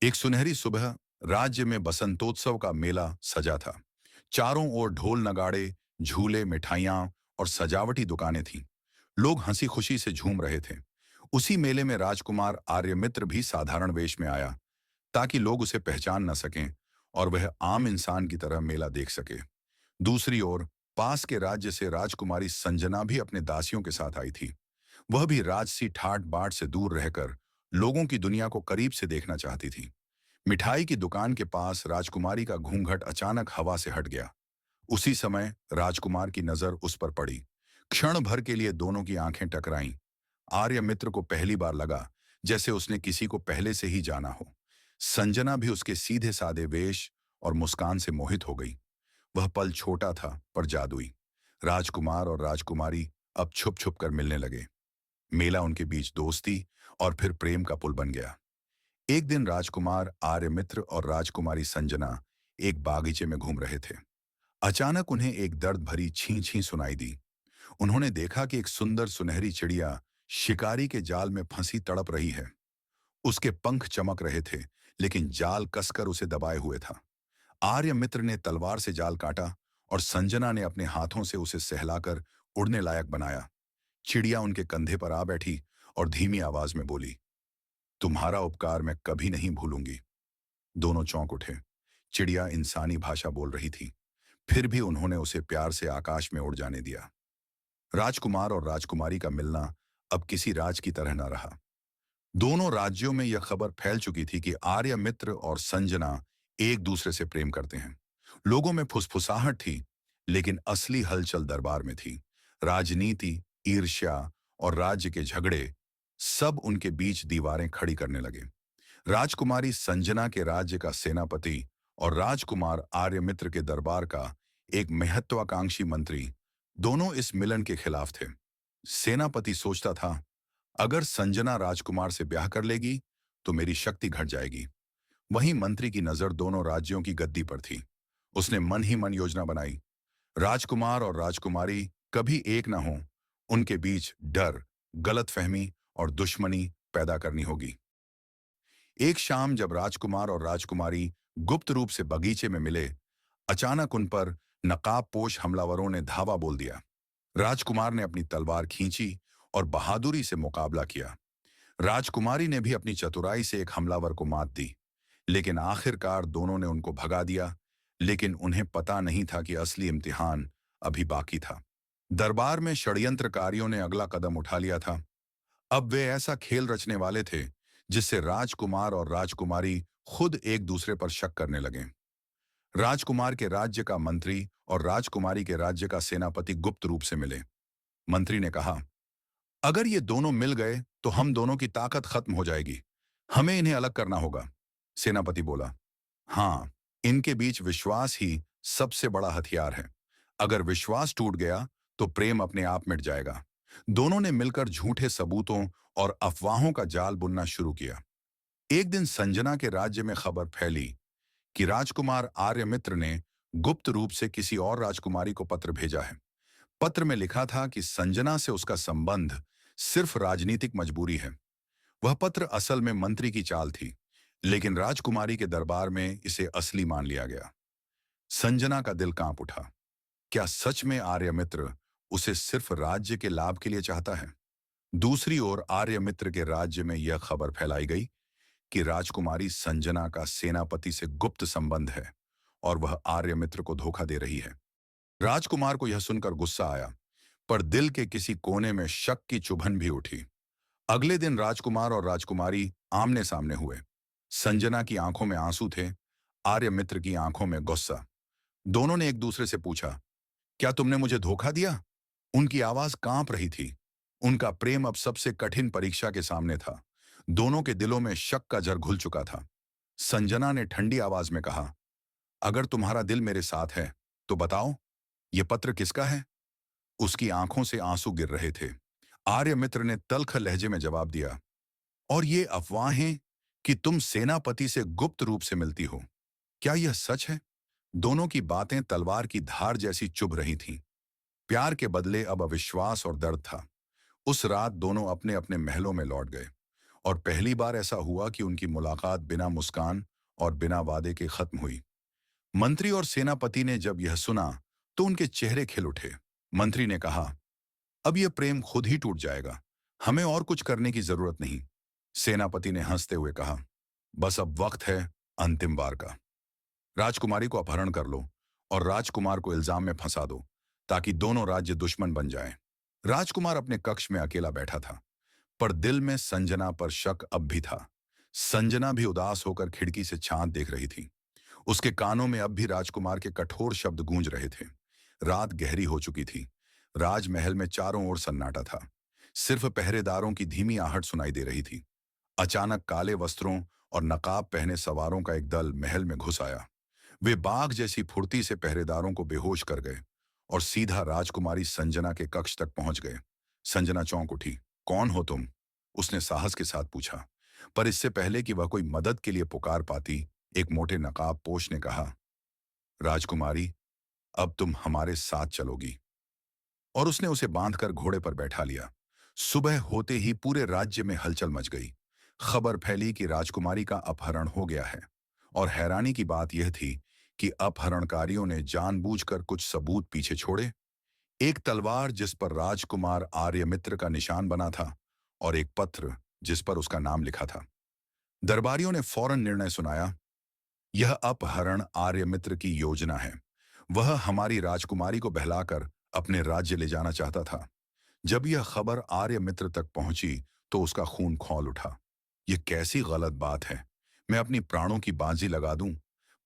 एक सुनहरी सुबह राज्य में बसंतोत्सव का मेला सजा था। चारों ओर ढोल नगाड़े, झूले, मिठाइयां और सजावटी दुकानें थीं। लोग हंसी खुशी से झूम रहे थे। उसी मेले में राजकुमार आर्यमित्र भी साधारण वेश में आया, ताकि लोग उसे पहचान न सकें और वह आम इंसान की तरह मेला देख सके। दूसरी ओर पास के राज्य से राजकुमारी संजना भी अपने दासियों के साथ आई थी। वह भी राजसी ठाट बाट से दूर रहकर लोगों की दुनिया को करीब से देखना चाहती थी। मिठाई की दुकान के पास राजकुमारी का घूंघट अचानक हवा से हट गया। उसी समय राजकुमार की नजर उस पर पड़ी। क्षण भर के लिए दोनों की आंखें टकराईं। आर्य मित्र को पहली बार लगा जैसे उसने किसी को पहले से ही जाना हो। संजना भी उसके सीधे साधे वेश और मुस्कान से मोहित हो गई। वह पल छोटा था पर जादुई। राजकुमार और राजकुमारी अब छुप छुप कर मिलने लगे। मेला उनके बीच दोस्ती और फिर प्रेम का पुल बन गया। एक दिन राजकुमार आर्यमित्र और राजकुमारी संजना एक बागीचे में घूम रहे थे। अचानक उन्हें एक दर्द भरी छीं छीं सुनाई दी। उन्होंने देखा कि एक सुंदर सुनहरी चिड़िया शिकारी के जाल में फंसी तड़प रही है। उसके पंख चमक रहे थे, लेकिन जाल कसकर उसे दबाए हुए था। आर्यमित्र ने तलवार से जाल काटा और संजना ने अपने हाथों से उसे सहलाकर उड़ने लायक बनाया। चिड़िया उनके कंधे पर आ बैठी और धीमी आवाज में बोली, तुम्हारा उपकार मैं कभी नहीं भूलूंगी। दोनों चौंक उठे। चिड़िया इंसानी भाषा बोल रही थी, फिर भी उन्होंने उसे प्यार से आकाश में उड़ जाने दिया। राजकुमार और राजकुमारी का मिलना अब किसी राज की तरह न रहा। दोनों राज्यों में यह खबर फैल चुकी थी कि आर्य मित्र और संजना एक दूसरे से प्रेम करते हैं। लोगों में फुसफुसाहट थी, लेकिन असली हलचल दरबार में थी। राजनीति, ईर्ष्या और राज्य के झगड़े सब उनके बीच दीवारें खड़ी करने लगे। राजकुमारी संजना के राज्य का सेनापति और राजकुमार आर्यमित्र के दरबार का एक महत्वाकांक्षी मंत्री दोनों इस मिलन के खिलाफ थे। सेनापति सोचता था, अगर संजना राजकुमार से ब्याह कर लेगी तो मेरी शक्ति घट जाएगी। वहीं मंत्री की नजर दोनों राज्यों की गद्दी पर थी। उसने मन ही मन योजना बनाई। राजकुमार और राजकुमारी कभी एक ना हों, उनके बीच डर, गलतफहमी और दुश्मनी पैदा करनी होगी। एक शाम जब राजकुमार और राजकुमारी गुप्त रूप से बगीचे में मिले, अचानक उन पर नकाबपोश हमलावरों ने धावा बोल दिया। राजकुमार ने अपनी तलवार खींची और बहादुरी से मुकाबला किया। राजकुमारी ने भी अपनी चतुराई से एक हमलावर को मात दी, लेकिन आखिरकार दोनों ने उनको भगा दिया। लेकिन उन्हें पता नहीं था कि असली इम्तिहान अभी बाकी था। दरबार में षड्यंत्रकारियों ने अगला कदम उठा लिया था। अब वे ऐसा खेल रचने वाले थे जिससे राजकुमार और राजकुमारी खुद एक दूसरे पर शक करने लगे। राजकुमार के राज्य का मंत्री और राजकुमारी के राज्य का सेनापति गुप्त रूप से मिले। मंत्री ने कहा, अगर ये दोनों मिल गए तो हम दोनों की ताकत खत्म हो जाएगी। हमें इन्हें अलग करना होगा। सेनापति बोला, हाँ, इनके बीच विश्वास ही सबसे बड़ा हथियार है। अगर विश्वास टूट गया तो प्रेम अपने आप मिट जाएगा। दोनों ने मिलकर झूठे सबूतों और अफवाहों का जाल बुनना शुरू किया। एक दिन संजना के राज्य में खबर फैली कि राजकुमार आर्यमित्र ने गुप्त रूप से किसी और राजकुमारी को पत्र भेजा है। पत्र में लिखा था कि संजना से उसका संबंध सिर्फ राजनीतिक मजबूरी है। वह पत्र असल में मंत्री की चाल थी, लेकिन राजकुमारी के दरबार में इसे असली मान लिया गया। संजना का दिल कांप उठा। क्या सच में आर्यमित्र उसे सिर्फ राज्य के लाभ के लिए चाहता है? दूसरी ओर आर्यमित्र के राज्य में यह खबर फैलाई गई कि राजकुमारी संजना का सेनापति से गुप्त संबंध है और वह आर्यमित्र को धोखा दे रही है। राजकुमार को यह सुनकर गुस्सा आया, पर दिल के किसी कोने में शक की चुभन भी उठी। अगले दिन राजकुमार और राजकुमारी आमने सामने हुए। संजना की आंखों में आंसू थे, आर्यमित्र की आंखों में गुस्सा। दोनों ने एक दूसरे से पूछा, क्या तुमने मुझे धोखा दिया? उनकी आवाज कांप रही थी। उनका प्रेम अब सबसे कठिन परीक्षा के सामने था। दोनों के दिलों में शक का जर घुल चुका था। संजना ने ठंडी आवाज में कहा, अगर तुम्हारा दिल मेरे साथ है तो बताओ, ये पत्र किसका है? उसकी आंखों से आंसू गिर रहे थे। आर्यमित्र ने तल्ख लहजे में जवाब दिया, और ये अफवाहें कि तुम सेनापति से गुप्त रूप से मिलती हो, क्या यह सच है? दोनों की बातें तलवार की धार जैसी चुभ रही थीं। प्यार के बदले अब अविश्वास और दर्द था। उस रात दोनों अपने अपने महलों में लौट गए और पहली बार ऐसा हुआ कि उनकी मुलाकात बिना मुस्कान और बिना वादे के खत्म हुई। मंत्री और सेनापति ने जब यह सुना तो उनके चेहरे खिल उठे। मंत्री ने कहा, अब यह प्रेम खुद ही टूट जाएगा, हमें और कुछ करने की जरूरत नहीं। सेनापति ने हंसते हुए कहा, बस अब वक्त है अंतिम बार का। राजकुमारी को अपहरण कर लो और राजकुमार को इल्जाम में फंसा दो, ताकि दोनों राज्य दुश्मन बन जाएं। राजकुमार अपने कक्ष में अकेला बैठा था, पर दिल में संजना पर शक अब भी था। संजना भी उदास होकर खिड़की से चांद देख रही थी। उसके कानों में अब भी राजकुमार के कठोर शब्द गूंज रहे थे। रात गहरी हो चुकी थी। राजमहल में चारों ओर सन्नाटा था। सिर्फ पहरेदारों की धीमी आहट सुनाई दे रही थी। अचानक काले वस्त्रों और नकाब पहने सवारों का एक दल महल में घुस आया। वे बाघ जैसी फुर्ती से पहरेदारों को बेहोश कर गए और सीधा राजकुमारी संजना के कक्ष तक पहुंच गए। संजना चौंक उठी। कौन हो तुम? उसने साहस के साथ पूछा। पर इससे पहले कि वह कोई मदद के लिए पुकार पाती, एक मोटे नकाब पोश ने कहा, राजकुमारी, अब तुम हमारे साथ चलोगी। और उसने उसे बांधकर घोड़े पर बैठा लिया। सुबह होते ही पूरे राज्य में हलचल मच गई। खबर फैली कि राजकुमारी का अपहरण हो गया है। और हैरानी की बात यह थी कि अपहरणकारियों ने जानबूझकर कुछ सबूत पीछे छोड़े। एक तलवार जिस पर राजकुमार आर्यमित्र का निशान बना था और एक पत्र जिस पर उसका नाम लिखा था। दरबारियों ने फौरन निर्णय सुनाया, यह अपहरण आर्यमित्र की योजना है। वह हमारी राजकुमारी को बहलाकर अपने राज्य ले जाना चाहता था। जब यह खबर आर्यमित्र तक पहुंची तो उसका खून खौल उठा। यह कैसी गलत बात है। मैं अपनी प्राणों की बाजी लगा दूं,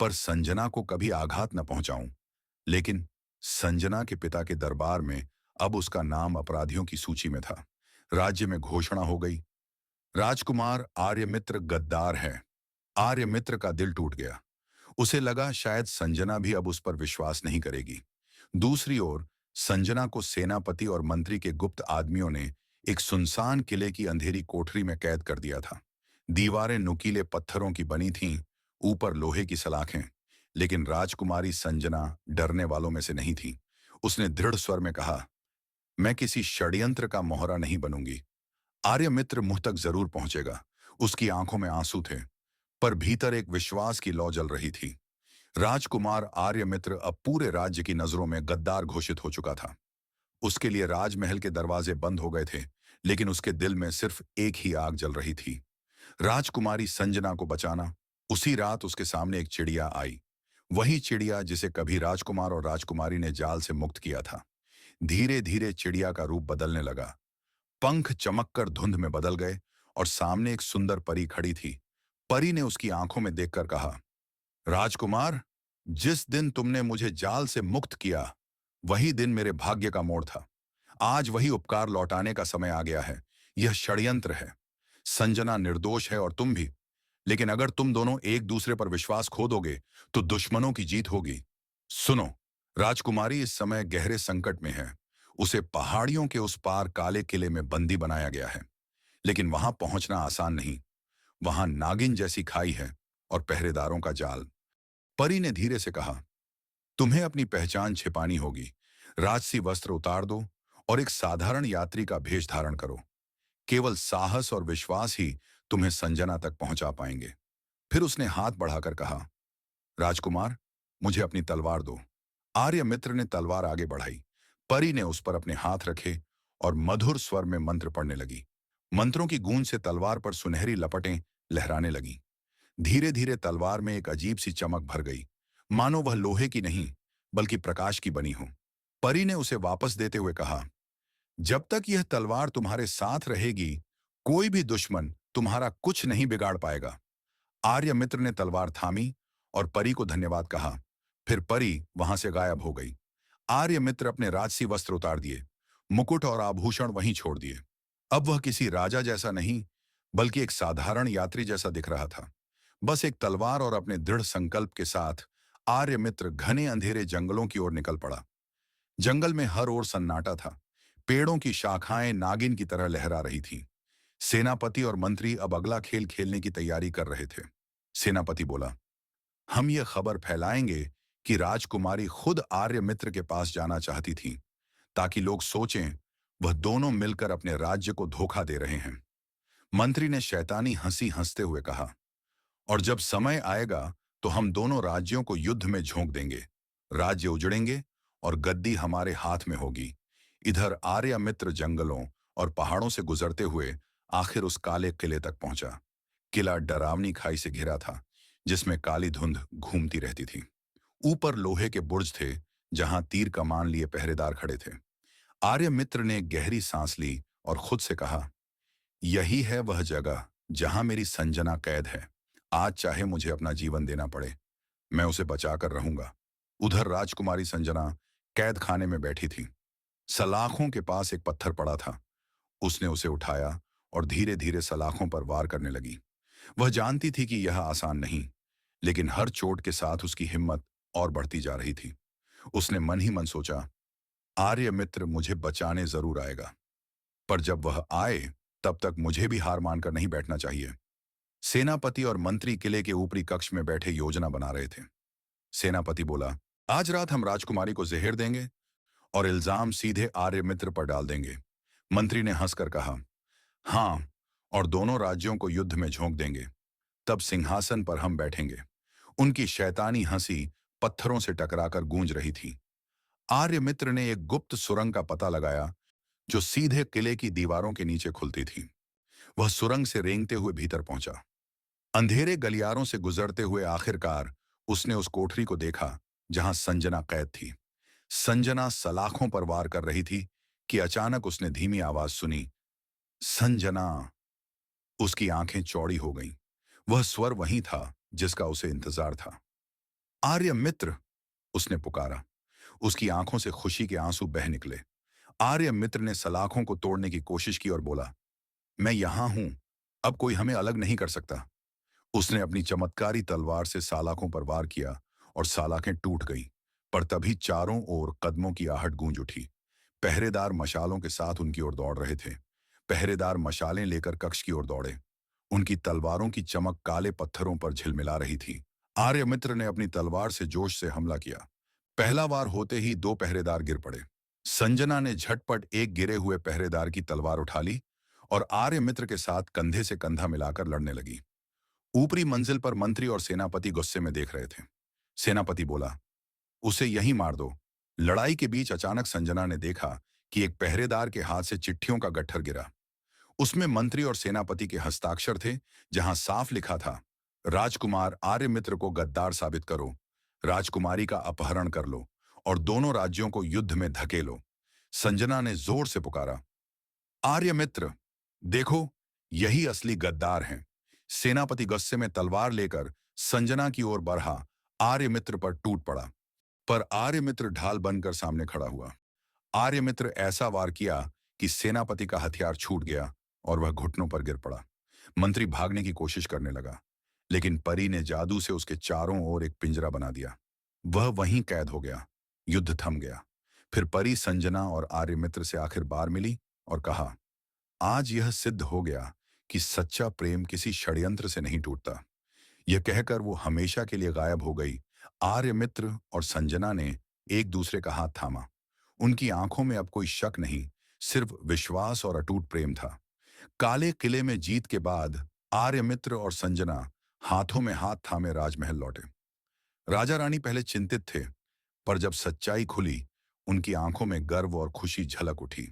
पर संजना को कभी आघात न पहुंचाऊं। लेकिन संजना के पिता के दरबार में अब उसका नाम अपराधियों की सूची में था। राज्य में घोषणा हो गई, राजकुमार आर्यमित्र गद्दार है। आर्यमित्र का दिल टूट गया। उसे लगा शायद संजना भी अब उस पर विश्वास नहीं करेगी। दूसरी ओर संजना को सेनापति और मंत्री के गुप्त आदमियों ने एक सुनसान किले की अंधेरी कोठरी में कैद कर दिया था। दीवारें नुकीले पत्थरों की बनी थीं, ऊपर लोहे की सलाखें। लेकिन राजकुमारी संजना डरने वालों में से नहीं थी। उसने दृढ़ स्वर में कहा, मैं किसी षड्यंत्र का मोहरा नहीं बनूंगी। आर्यमित्र मुंह तक जरूर पहुंचेगा। उसकी आंखों में आंसू थे, पर भीतर एक विश्वास की लौ जल रही थी। राजकुमार आर्यमित्र अब पूरे राज्य की नजरों में गद्दार घोषित हो चुका था। उसके लिए राजमहल के दरवाजे बंद हो गए थे, लेकिन उसके दिल में सिर्फ एक ही आग जल रही थी, राजकुमारी संजना को बचाना। उसी रात उसके सामने एक चिड़िया आई। वही चिड़िया जिसे कभी राजकुमार और राजकुमारी ने जाल से मुक्त किया था। धीरे धीरे चिड़िया का रूप बदलने लगा। पंख चमककर धुंध में बदल गए और सामने एक सुंदर परी खड़ी थी। परी ने उसकी आंखों में देखकर कहा, राजकुमार, जिस दिन तुमने मुझे जाल से मुक्त किया, वही दिन मेरे भाग्य का मोड़ था। आज वही उपकार लौटाने का समय आ गया है। यह षड्यंत्र है। संजना निर्दोष है और तुम भी। लेकिन अगर तुम दोनों एक दूसरे पर विश्वास खो दोगे तो दुश्मनों की जीत होगी। सुनो, राजकुमारी इस समय गहरे संकट में है। उसे पहाड़ियों के उस पार काले किले में बंदी बनाया गया है। लेकिन वहां पहुंचना आसान नहीं। वहां नागिन जैसी खाई है और पहरेदारों का जाल। परी ने धीरे से कहा, तुम्हें अपनी पहचान छिपानी होगी। राजसी वस्त्र उतार दो और एक साधारण यात्री का भेष धारण करो। केवल साहस और विश्वास ही तुम्हें संजना तक पहुंचा पाएंगे। फिर उसने हाथ बढ़ाकर कहा, राजकुमार, मुझे अपनी तलवार दो। आर्यमित्र ने तलवार आगे बढ़ाई। परी ने उस पर अपने हाथ रखे और मधुर स्वर में मंत्र पढ़ने लगी। मंत्रों की गूंज से तलवार पर सुनहरी लपटें लहराने लगीं। धीरे धीरे तलवार में एक अजीब सी चमक भर गई, मानो वह लोहे की नहीं बल्कि प्रकाश की बनी हो। परी ने उसे वापस देते हुए कहा, जब तक यह तलवार तुम्हारे साथ रहेगी, कोई भी दुश्मन तुम्हारा कुछ नहीं बिगाड़ पाएगा। आर्यमित्र ने तलवार थामी और परी को धन्यवाद कहा। फिर परी वहां से गायब हो गई। आर्यमित्र अपने राजसी वस्त्र उतार दिए, मुकुट और आभूषण वहीं छोड़ दिए। अब वह किसी राजा जैसा नहीं बल्कि एक साधारण यात्री जैसा दिख रहा था। बस एक तलवार और अपने दृढ़ संकल्प के साथ आर्यमित्र घने अंधेरे जंगलों की ओर निकल पड़ा। जंगल में हर ओर सन्नाटा था। पेड़ों की शाखाएं नागिन की तरह लहरा रही थीं। सेनापति और मंत्री अब अगला खेल खेलने की तैयारी कर रहे थे। सेनापति बोला, हम ये खबर फैलाएंगे कि राजकुमारी खुद आर्यमित्र के पास जाना चाहती थी, ताकि लोग सोचें वह दोनों मिलकर अपने राज्य को धोखा दे रहे हैं। मंत्री ने शैतानी हंसी हंसते हुए कहा, और जब समय आएगा तो हम दोनों राज्यों को युद्ध में झोंक देंगे। राज्य उजड़ेंगे और गद्दी हमारे हाथ में होगी। इधर आर्यमित्र जंगलों और पहाड़ों से गुजरते हुए आखिर उस काले किले तक पहुंचा। किला डरावनी खाई से घिरा था, जिसमें काली धुंध घूमती रहती थी। ऊपर लोहे के बुर्ज थे, जहां तीर कमान लिए पहरेदार खड़े थे। आर्यमित्र ने गहरी सांस ली और खुद से कहा, यही है वह जगह जहां मेरी संजना कैद है। आज चाहे मुझे अपना जीवन देना पड़े, मैं उसे बचाकर रहूंगा। उधर राजकुमारी संजना कैद खाने में बैठी थी। सलाखों के पास एक पत्थर पड़ा था। उसने उसे उठाया और धीरे धीरे सलाखों पर वार करने लगी। वह जानती थी कि यह आसान नहीं, लेकिन हर चोट के साथ उसकी हिम्मत और बढ़ती जा रही थी। उसने मन ही मन सोचा, आर्यमित्र मुझे बचाने जरूर आएगा, पर जब वह आए तब तक मुझे भी हार मानकर नहीं बैठना चाहिए। सेनापति और मंत्री किले के ऊपरी कक्ष में बैठे योजना बना रहे थे। सेनापति बोला, आज रात हम राजकुमारी को जहर देंगे और इल्जाम सीधे आर्यमित्र पर डाल देंगे। मंत्री ने हंसकर कहा, हाँ, और दोनों राज्यों को युद्ध में झोंक देंगे। तब सिंहासन पर हम बैठेंगे। उनकी शैतानी हंसी पत्थरों से टकराकर गूंज रही थी। आर्यमित्र ने एक गुप्त सुरंग का पता लगाया, जो सीधे किले की दीवारों के नीचे खुलती थी। वह सुरंग से रेंगते हुए भीतर पहुंचा। अंधेरे गलियारों से गुजरते हुए आखिरकार उसने उस कोठरी को देखा जहां संजना कैद थी। संजना सलाखों पर वार कर रही थी कि अचानक उसने धीमी आवाज सुनी, संजना। उसकी आंखें चौड़ी हो गईं। वह स्वर वही था जिसका उसे इंतजार था। आर्यमित्र, उसने पुकारा। उसकी आंखों से खुशी के आंसू बह निकले। आर्यमित्र ने सलाखों को तोड़ने की कोशिश की और बोला, मैं यहां हूं, अब कोई हमें अलग नहीं कर सकता। उसने अपनी चमत्कारी तलवार से सलाखों पर वार किया और सलाखें टूट गईं, पर तभी चारों ओर कदमों की आहट गूंज उठी। पहरेदार मशालों के साथ उनकी ओर दौड़ रहे थे। पहरेदार मशालें लेकर कक्ष की ओर दौड़े। उनकी तलवारों की चमक काले पत्थरों पर झिलमिला रही थी। आर्यमित्र ने अपनी तलवार से जोश से हमला किया। पहला वार होते ही दो पहरेदार गिर पड़े। संजना ने झटपट एक गिरे हुए पहरेदार की तलवार उठा ली और आर्यमित्र के साथ कंधे से कंधा मिलाकर लड़ने लगी। ऊपरी मंजिल पर मंत्री और सेनापति गुस्से में देख रहे थे। सेनापति बोला, उसे यहीं मार दो। लड़ाई के बीच अचानक संजना ने देखा कि एक पहरेदार के हाथ से चिट्ठियों का गट्ठर गिरा। उसमें मंत्री और सेनापति के हस्ताक्षर थे, जहां साफ लिखा था, राजकुमार आर्यमित्र को गद्दार साबित करो, राजकुमारी का अपहरण कर लो और दोनों राज्यों को युद्ध में धकेलो। संजना ने जोर से पुकारा, आर्यमित्र, देखो, यही असली गद्दार हैं। सेनापति गुस्से में तलवार लेकर संजना की ओर बढ़ा, आर्यमित्र पर टूट पड़ा, पर आर्यमित्र ढाल बनकर सामने खड़ा हुआ। आर्यमित्र ऐसा वार किया कि सेनापति का हथियार छूट गया और वह घुटनों पर गिर पड़ा। मंत्री भागने की कोशिश करने लगा, लेकिन परी ने जादू से उसके चारों ओर एक पिंजरा बना दिया। वह वहीं कैद हो गया। युद्ध थम गया। फिर परी संजना और आर्यमित्र से आखिर बार मिली और कहा, आज यह सिद्ध हो गया कि सच्चा प्रेम किसी षड्यंत्र से नहीं टूटता। यह कहकर वो हमेशा के लिए गायब हो गई। आर्यमित्र और संजना ने एक दूसरे का हाथ थामा। उनकी आंखों में अब कोई शक नहीं, सिर्फ विश्वास और अटूट प्रेम था। काले किले में जीत के बाद आर्यमित्र और संजना हाथों में हाथ थामे राजमहल लौटे। राजा रानी पहले चिंतित थे, पर जब सच्चाई खुली, उनकी आंखों में गर्व और खुशी झलक उठी।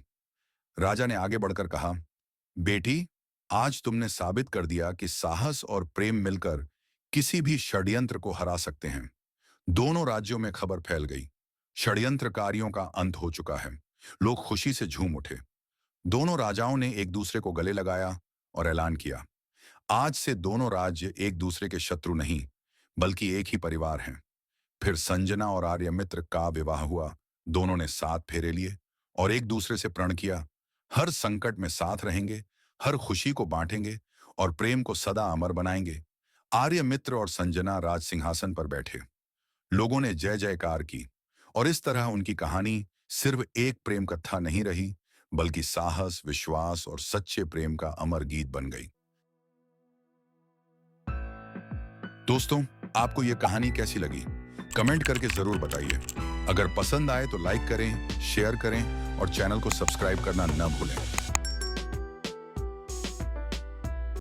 राजा ने आगे बढ़कर कहा, बेटी, आज तुमने साबित कर दिया कि साहस और प्रेम मिलकर किसी भी षड्यंत्र को हरा सकते हैं। दोनों राज्यों में खबर फैल गई, षड्यंत्रकारियों का अंत हो चुका है। लोग खुशी से झूम उठे। दोनों राजाओं ने एक दूसरे को गले लगाया और ऐलान किया, आज से दोनों राज्य एक दूसरे के शत्रु नहीं, बल्कि एक ही परिवार हैं। फिर संजना और आर्यमित्र का विवाह हुआ। दोनों ने 7 फेरे लिए और एक दूसरे से प्रण किया, हर संकट में साथ रहेंगे, हर खुशी को बांटेंगे और प्रेम को सदा अमर बनाएंगे। आर्यमित्र और संजना राज सिंहासन पर बैठे। लोगों ने जय जयकार की और इस तरह उनकी कहानी सिर्फ एक प्रेम कथा नहीं रही, बल्कि साहस, विश्वास और सच्चे प्रेम का अमर गीत बन गई। दोस्तों, आपको यह कहानी कैसी लगी? कमेंट करके जरूर बताइए। अगर पसंद आए तो लाइक करें, शेयर करें और चैनल को सब्सक्राइब करना न भूलें।